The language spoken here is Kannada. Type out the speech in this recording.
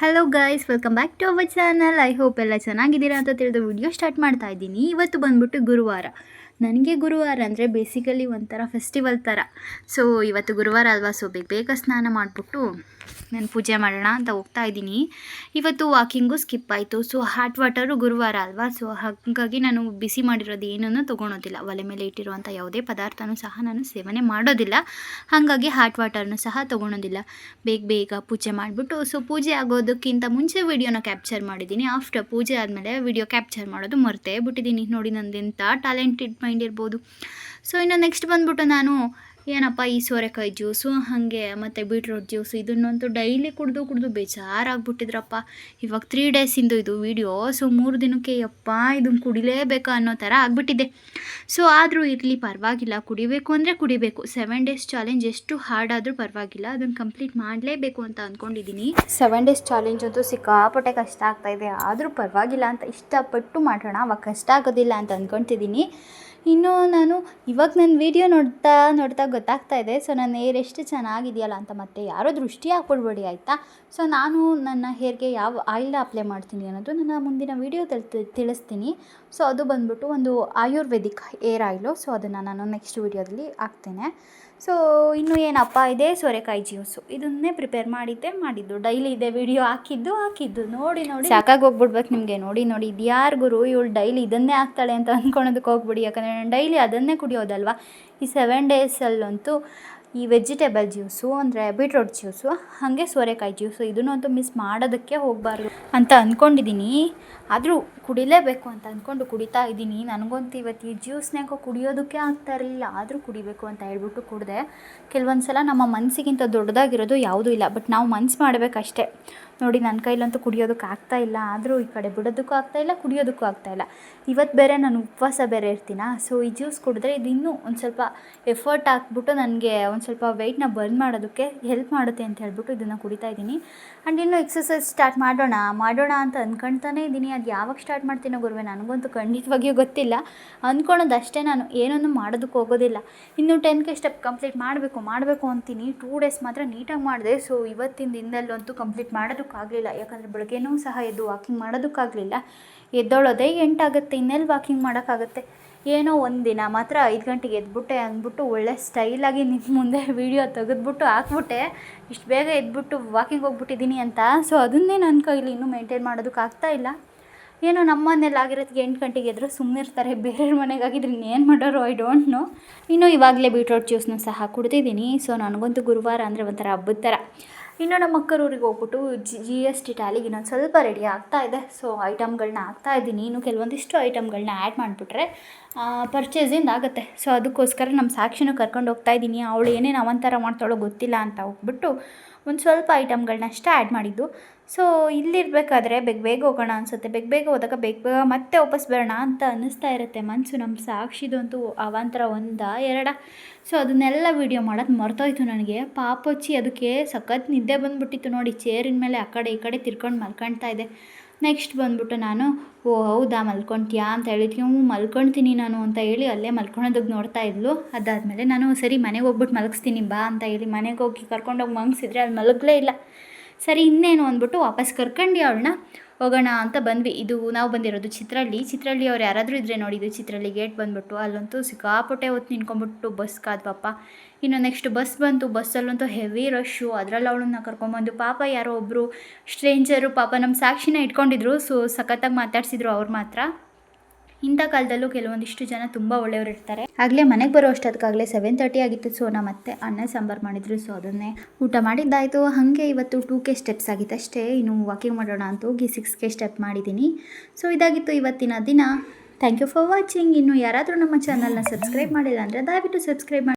Hello guys, welcome back to our channel. I hope ಎಲ್ಲ ಚೆನ್ನಾಗಿದ್ದೀರಾ ಅಂತ ತಿಳಿದು ವಿಡಿಯೋ ಸ್ಟಾರ್ಟ್ ಮಾಡ್ತಾ ಇದ್ದೀನಿ. ಇವತ್ತು ಬಂದ್ಬಿಟ್ಟು ಗುರುವಾರ. ನನಗೆ ಗುರುವಾರ ಅಂದರೆ ಬೇಸಿಕಲಿ ಒಂಥರ ಫೆಸ್ಟಿವಲ್ ಥರ. ಸೊ ಇವತ್ತು ಗುರುವಾರ ಅಲ್ವಾ, ಸೊ ಬೇಗ ಸ್ನಾನ ಮಾಡಿಬಿಟ್ಟು ನಾನು ಪೂಜೆ ಮಾಡೋಣ ಅಂತ ಹೋಗ್ತಾ ಇದ್ದೀನಿ. ಇವತ್ತು ವಾಕಿಂಗು ಸ್ಕಿಪ್ ಆಯಿತು. ಸೊ ಹಾಟ್ ವಾಟರು ಗುರುವಾರ ಅಲ್ವಾ, ಸೊ ಹಾಗಾಗಿ ನಾನು ಬಿಸಿ ಮಾಡಿರೋದು ಏನೂ ತೊಗೊಳೋದಿಲ್ಲ. ಒಲೆ ಮೇಲೆ ಇಟ್ಟಿರುವಂಥ ಯಾವುದೇ ಪದಾರ್ಥನೂ ಸಹ ನಾನು ಸೇವನೆ ಮಾಡೋದಿಲ್ಲ. ಹಾಗಾಗಿ ಹಾಟ್ ವಾಟರ್ನೂ ಸಹ ತೊಗೊಳೋದಿಲ್ಲ. ಬೇಗ ಪೂಜೆ ಮಾಡಿಬಿಟ್ಟು, ಸೊ ಪೂಜೆ ಆಗೋದಕ್ಕಿಂತ ಮುಂಚೆ ವಿಡಿಯೋನ ಕ್ಯಾಪ್ಚರ್ ಮಾಡಿದ್ದೀನಿ. ಆಫ್ಟರ್ ಪೂಜೆ ಆದಮೇಲೆ ವಿಡಿಯೋ ಕ್ಯಾಪ್ಚರ್ ಮಾಡೋದು ಮರ್ತೇ ಬಿಟ್ಟಿದ್ದೀನಿ. ನೋಡಿ, ನಂದೆಂಥ ಟ್ಯಾಲೆಂಟೆಡ್ ಮೈಂಡ್ ಇರ್ಬೋದು. ಸೊ ಇನ್ನು ನೆಕ್ಸ್ಟ್ ಬಂದ್ಬಿಟ್ಟು ನಾನು ಏನಪ್ಪ ಈ ಸೋರೆಕಾಯಿ ಜ್ಯೂಸು ಹಾಗೆ ಮತ್ತು ಬೀಟ್ರೂಟ್ ಜ್ಯೂಸು ಇದನ್ನಂತೂ ಡೈಲಿ ಕುಡಿದು ಬೇಜಾರಾಗ್ಬಿಟ್ಟಿದ್ರಪ್ಪ. ಇವಾಗ 3 ಡೇಸಿಂದು ಇದು ವೀಡಿಯೋ. ಸೊ 3 ದಿನಕ್ಕೆ ಯಪ್ಪ ಇದನ್ನು ಕುಡಿಲೇಬೇಕಾ ಅನ್ನೋ ಥರ ಆಗಿಬಿಟ್ಟಿದೆ. ಸೊ ಆದರೂ ಇರಲಿ, ಪರವಾಗಿಲ್ಲ, ಕುಡಿಬೇಕು ಅಂದರೆ ಕುಡಿಬೇಕು. 7 ಡೇಸ್ ಚಾಲೆಂಜ್ ಎಷ್ಟು ಹಾರ್ಡ್ ಆದರೂ ಪರವಾಗಿಲ್ಲ, ಅದನ್ನು ಕಂಪ್ಲೀಟ್ ಮಾಡಲೇಬೇಕು ಅಂತ ಅಂದ್ಕೊಂಡಿದ್ದೀನಿ. 7 ಡೇಸ್ ಚಾಲೆಂಜ್ ಅಂತೂ ಸಿಕ್ಕಾಪಟ್ಟೆ ಕಷ್ಟ ಆಗ್ತಾಯಿದೆ. ಆದರೂ ಪರವಾಗಿಲ್ಲ ಅಂತ ಇಷ್ಟಪಟ್ಟು ಮಾಡೋಣ, ಅವಾಗ ಕಷ್ಟ ಆಗೋದಿಲ್ಲ ಅಂತ ಅಂದ್ಕೊತಿದ್ದೀನಿ. ಇನ್ನು ನಾನು ಇವಾಗ ನನ್ನ ವೀಡಿಯೋ ನೋಡ್ತಾ ಗೊತ್ತಾಗ್ತಾ ಇದೆ. ಸೊ ನನ್ನ ಹೇರ್ ಎಷ್ಟು ಚೆನ್ನಾಗಿದೆಯಲ್ಲ ಅಂತ. ಮತ್ತೆ ಯಾರೋ ದೃಷ್ಟಿ ಹಾಕ್ಬಿಡ್ಬೇಡಿ ಆಯಿತಾ. ಸೊ ನಾನು ನನ್ನ ಹೇರ್ಗೆ ಯಾವ ಆಯಿಲ್ ಅಪ್ಲೈ ಮಾಡ್ತೀನಿ ಅನ್ನೋದು ನನ್ನ ಮುಂದಿನ ವೀಡಿಯೋದಲ್ಲಿ ತಿಳಿಸ್ತೀನಿ. ಸೊ ಅದು ಬಂದ್ಬಿಟ್ಟು ಒಂದು ಆಯುರ್ವೇದಿಕ್ ಹೇರ್ ಆಯಿಲು. ಸೊ ಅದನ್ನು ನಾನು ನೆಕ್ಸ್ಟ್ ವೀಡಿಯೋದಲ್ಲಿ ಹಾಕ್ತೇನೆ. ಸೊ ಇನ್ನು ಏನಪ್ಪ ಇದೆ ಸೋರೆಕಾಯಿ ಜ್ಯೂಸು, ಇದನ್ನೇ ಪ್ರಿಪೇರ್ ಮಾಡಿದ್ದು. ಡೈಲಿ ಇದೆ ವಿಡಿಯೋ ಹಾಕಿದ್ದು ನೋಡಿ ಸಾಕಾಗಿ ಹೋಗ್ಬಿಡ್ಬೇಕು ನಿಮಗೆ. ನೋಡಿ ಇದು ಯಾರು ಗುರು ಇವಳು ಡೈಲಿ ಇದನ್ನೇ ಹಾಕ್ತಾಳೆ ಅಂತ ಅಂದ್ಕೊಳೋದಕ್ಕೆ ಹೋಗ್ಬಿಡಿ. ಯಾಕಂದರೆ ನಾನು ಡೈಲಿ ಅದನ್ನೇ ಕುಡಿಯೋದಲ್ವ. ಈ 7 ಡೇಸಲ್ಲಂತೂ ಈ ವೆಜಿಟೇಬಲ್ ಜ್ಯೂಸು ಅಂದರೆ ಬೀಟ್ರೂಟ್ ಜ್ಯೂಸು ಹಾಗೆ ಸೋರೆಕಾಯಿ ಜ್ಯೂಸು ಇದನ್ನಂತೂ ಮಿಸ್ ಮಾಡೋದಕ್ಕೆ ಹೋಗಬಾರ್ದು ಅಂತ ಅಂದ್ಕೊಂಡಿದ್ದೀನಿ. ಆದರೂ ಕುಡಿಲೇಬೇಕು ಅಂತ ಅಂದ್ಕೊಂಡು ಕುಡಿತಾ ಇದ್ದೀನಿ. ನನಗಂತೂ ಇವತ್ತು ಈ ಜ್ಯೂಸ್ನಾಗ ಕುಡಿಯೋದಕ್ಕೆ ಆಗ್ತಾ ಇರಲಿಲ್ಲ, ಆದರೂ ಕುಡಿಬೇಕು ಅಂತ ಹೇಳ್ಬಿಟ್ಟು ಕುಡಿದೆ. ಕೆಲವೊಂದು ಸಲ ನಮ್ಮ ಮನಸ್ಸಿಗಿಂತ ದೊಡ್ಡದಾಗಿರೋದು ಯಾವುದೂ ಇಲ್ಲ, ಬಟ್ ನಾವು ಮನಸ್ಸು ಮಾಡಬೇಕಷ್ಟೇ. ನೋಡಿ, ನನ್ನ ಕೈಲಂತೂ ಕುಡಿಯೋದಕ್ಕೆ ಆಗ್ತಾಯಿಲ್ಲ, ಆದರೂ ಈ ಕಡೆ ಬಿಡೋದಕ್ಕೂ ಆಗ್ತಾಯಿಲ್ಲ, ಕುಡಿಯೋದಕ್ಕೂ ಆಗ್ತಾಯಿಲ್ಲ. ಇವತ್ತು ಬೇರೆ ನಾನು ಉಪವಾಸ ಬೇರೆ ಇರ್ತೀನಾ. ಸೊ ಈ ಜ್ಯೂಸ್ ಕುಡಿದ್ರೆ ಇದು ಇನ್ನೂ ಒಂದು ಸ್ವಲ್ಪ ಎಫರ್ಟ್ ಹಾಕ್ಬಿಟ್ಟು ನನಗೆ ಒಂದು ಸ್ವಲ್ಪ ವೆಯ್ಟ್ನ ಬರ್ನ್ ಮಾಡೋದಕ್ಕೆ ಹೆಲ್ಪ್ ಮಾಡುತ್ತೆ ಅಂತ ಹೇಳ್ಬಿಟ್ಟು ಇದನ್ನು ಕುಡಿತಾ ಇದ್ದೀನಿ. ಆ್ಯಂಡ್ ಇನ್ನೂ ಎಕ್ಸಸೈಸ್ ಸ್ಟಾರ್ಟ್ ಮಾಡೋಣ ಅಂತ ಅಂದ್ಕೊಳ್ತಾನೆ ಇದ್ದೀನಿ. ಅದು ಯಾವಾಗ ಸ್ಟಾರ್ಟ್ ಮಾಡ್ತೀನೋ ಗುರುವೆ, ನನಗಂತೂ ಖಂಡಿತವಾಗಿಯೂ ಗೊತ್ತಿಲ್ಲ. ಅಂದ್ಕೊಳೋದಷ್ಟೇ, ನಾನು ಏನನ್ನೂ ಮಾಡೋದಕ್ಕೆ ಹೋಗೋದಿಲ್ಲ. ಇನ್ನೂ 10K ಸ್ಟೆಪ್ ಕಂಪ್ಲೀಟ್ ಮಾಡಬೇಕು ಅಂತೀನಿ. 2 ಡೇಸ್ ಮಾತ್ರ ನೀಟಾಗಿ ಮಾಡಿದೆ. ಸೊ ಇವತ್ತಿನ ದಿನದಲ್ಲಂತೂ ಕಂಪ್ಲೀಟ್ ಮಾಡೋದಕ್ಕಾಗಲಿಲ್ಲ. ಯಾಕಂದರೆ ಬೆಳಗ್ಗೆನೂ ಸಹ ಎದ್ದು ವಾಕಿಂಗ್ ಮಾಡೋದಕ್ಕಾಗಲಿಲ್ಲ. ಎದ್ದೋಳೋದೇ 8 ಆಗುತ್ತೆ, ಇನ್ನೆಲ್ಲಿ ವಾಕಿಂಗ್ ಮಾಡೋಕ್ಕಾಗುತ್ತೆ. ಏನೋ ಒಂದು ದಿನ ಮಾತ್ರ 5 ಗಂಟೆಗೆ ಎದ್ಬಿಟ್ಟೆ ಅಂದ್ಬಿಟ್ಟು ಒಳ್ಳೆ ಸ್ಟೈಲಾಗಿ ನಿಮ್ಮ ಮುಂದೆ ವೀಡಿಯೋ ತೆಗೆದ್ಬಿಟ್ಟು ಹಾಕ್ಬಿಟ್ಟೆ, ಇಷ್ಟು ಬೇಗ ಎದ್ಬಿಟ್ಟು ವಾಕಿಂಗ್ ಹೋಗ್ಬಿಟ್ಟಿದ್ದೀನಿ ಅಂತ. ಸೊ ಅದನ್ನೇ ನನ್ನ ಕೈಲಿ ಇನ್ನೂ ಮೇಂಟೈನ್ ಮಾಡೋದಕ್ಕಾಗ್ತಾ ಇಲ್ಲ. ಏನೋ ನಮ್ಮ ಮನೇಲಿ ಆಗಿರೋದಕ್ಕೆ 8 ಗಂಟೆಗೆ ಎದ್ರು ಸುಮ್ಮನೆ ಇರ್ತಾರೆ. ಬೇರೆಯವ್ರ ಮನೆಗಾಗಿದ್ರೆ ಇನ್ನೇನು ಮಾಡೋರು ಐ ಡೋಂಟ್ ನೋ. ಇನ್ನೂ ಇವಾಗಲೇ ಬೀಟ್ರೂಟ್ ಜ್ಯೂಸ್ನೂ ಸಹ ಕುಡ್ದಿದ್ದೀನಿ. ಸೊ ನನಗಂತೂ ಗುರುವಾರ ಅಂದರೆ ಒಂಥರ ಹಬ್ಬದ ಥರ. ಇನ್ನು ನಮ್ಮ ಅಕ್ಕರೂರಿಗೆ ಹೋಗ್ಬಿಟ್ಟು GST ಟ್ಯಾಲಿಗೆ ಇನ್ನೊಂದು ಸ್ವಲ್ಪ ರೆಡಿ ಆಗ್ತಾ ಇದೆ. ಸೊ ಐಟಮ್ಗಳನ್ನ ಹಾಕ್ತಾಯಿದ್ದೀನಿ. ಇನ್ನು ಕೆಲವೊಂದಿಷ್ಟು ಐಟಮ್ಗಳನ್ನ ಆ್ಯಡ್ ಮಾಡಿಬಿಟ್ರೆ ಪರ್ಚೇಸಿಂದ ಆಗುತ್ತೆ. ಸೊ ಅದಕ್ಕೋಸ್ಕರ ನಮ್ಮ ಸಾಕ್ಷಿನೂ ಕರ್ಕೊಂಡು ಹೋಗ್ತಾಯಿದ್ದೀನಿ. ಅವಳು ಏನೇನು ಅವಂತರ ಮಾಡ್ತಾಳೋ ಗೊತ್ತಿಲ್ಲ ಅಂತ ಹೋಗ್ಬಿಟ್ಟು ಒಂದು ಸ್ವಲ್ಪ ಐಟಮ್ಗಳನ್ನ ಅಷ್ಟೇ ಆ್ಯಡ್ ಮಾಡಿದ್ದು. ಸೊ ಇಲ್ಲಿರಬೇಕಾದ್ರೆ ಬೇಗ ಹೋಗೋಣ ಅನಿಸುತ್ತೆ. ಬೇಗ ಹೋದಾಗ ಬೇಗ ಮತ್ತೆ ವಾಪಸ್ ಬರೋಣ ಅಂತ ಅನ್ನಿಸ್ತಾ ಇರುತ್ತೆ ಮನಸ್ಸು. ನಮ್ಮ ಸಾಕ್ಷಿದಂತೂ ಅವಾಂತರ 1 2. ಸೊ ಅದನ್ನೆಲ್ಲ ವೀಡಿಯೋ ಮಾಡೋದು ಮರ್ತೋಯ್ತು ನನಗೆ. ಪಾಪಚ್ಚಿ ಅದಕ್ಕೆ ಸಖತ್ ನಿದ್ದೆ ಬಂದುಬಿಟ್ಟಿತ್ತು ನೋಡಿ. ಚೇರಿನ ಮೇಲೆ ಆ ಕಡೆ ಈ ಕಡೆ ತಿರ್ಕೊಂಡು ಮಲ್ಕೊಳ್ತಾ ಇದೆ. ನೆಕ್ಸ್ಟ್ ಬಂದ್ಬಿಟ್ಟು ನಾನು, ಓ ಹೌದಾ ಮಲ್ಕೊಳ್ತೀಯಾ ಅಂತ ಹೇಳಿದ್ವಿ. ಮಲ್ಕೊಳ್ತೀನಿ ನಾನು ಅಂತ ಹೇಳಿ ಅಲ್ಲೇ ಮಲ್ಕೊಳೋದಕ್ಕೆ ನೋಡ್ತಾ ಇದ್ಲು. ಅದಾದಮೇಲೆ ನಾನು ಸರಿ ಮನೆಗೆ ಹೋಗ್ಬಿಟ್ಟು ಮಲಗಿಸ್ತೀನಿ ಬಾ ಅಂತ ಹೇಳಿ ಮನೆಗೆ ಹೋಗಿ ಕರ್ಕೊಂಡೋಗಿ ಮಲಗಿಸಿದ್ರೆ ಅಲ್ಲಿ ಮಲಗಲೇ ಇಲ್ಲ. ಸರಿ ಇನ್ನೇನು ಅಂದ್ಬಿಟ್ಟು ವಾಪಸ್ ಕರ್ಕೊಂಡು ಅವಳನ್ನ ಹೋಗೋಣ ಅಂತ ಬಂದ್ವಿ. ಇದು ನಾವು ಬಂದಿರೋದು ಚಿತ್ರಹಳ್ಳಿ ಅವ್ರು ಯಾರಾದರೂ ಇದ್ದರೆ ನೋಡಿ, ಇದು ಚಿತ್ರಹಳ್ಳಿ ಗೇಟ್ ಬಂದುಬಿಟ್ಟು ಅಲ್ಲಂತೂ ಸಿಕ್ಕಾಪಟ್ಟೆ ಹೊತ್ತು ನಿಂತ್ಕೊಂಡ್ಬಿಟ್ಟು ಬಸ್ ಕಾದ್ವಪ್ಪ. ಇನ್ನು ನೆಕ್ಸ್ಟ್ ಬಸ್ ಬಂತು. ಬಸ್ಸಲ್ಲಂತೂ ಹೆವಿ ರಶ್ಶು. ಅದರಲ್ಲಿ ಅವಳನ್ನ ಕರ್ಕೊಂಬಂದು ಪಾಪ ಯಾರೋ ಒಬ್ಬರು ಸ್ಟ್ರೇಂಜರು ಪಾಪ ನಮ್ಮ ಸಾಕ್ಷಿನ ಇಟ್ಕೊಂಡಿದ್ರು. ಸೊ ಸಖತ್ತಾಗಿ ಮಾತಾಡ್ಸಿದ್ರು ಅವ್ರು ಮಾತ್ರ. ಇಂಥ ಕಾಲದಲ್ಲೂ ಕೆಲವೊಂದಿಷ್ಟು ಜನ ತುಂಬ ಒಳ್ಳೆಯವರು ಇರ್ತಾರೆ. ಆಗಲೇ ಮನೆಗೆ ಬರೋ ಅಷ್ಟೊತ್ತಿಗಾಗಲೇ 7:30 ಆಗಿತ್ತು. ಸೊ ನಮ್ಮ ಮತ್ತೆ ಅನ್ನ ಸಾಂಬಾರು ಮಾಡಿದ್ರು. ಸೊ ಅದನ್ನೇ ಊಟ ಮಾಡಿದ್ದಾಯಿತು. ಹಾಗೆ ಇವತ್ತು 2K ಸ್ಟೆಪ್ಸ್ ಆಗಿತ್ತು ಅಷ್ಟೇ. ಇನ್ನು ವಾಕಿಂಗ್ ಮಾಡೋಣ ಅಂತ ಹೋಗಿ 6K ಸ್ಟೆಪ್ ಮಾಡಿದ್ದೀನಿ. ಸೊ ಇದಾಗಿತ್ತು ಇವತ್ತಿನ ದಿನ. Thank you for watching. ಇನ್ನು ಯಾರಾದರೂ ನಮ್ಮ ಚಾನಲ್ನ ಸಬ್ಸ್ಕ್ರೈಬ್ ಮಾಡಿಲ್ಲ ಅಂದರೆ ದಯವಿಟ್ಟು ಸಬ್ಸ್ಕ್ರೈಬ್ ಮಾಡಿ.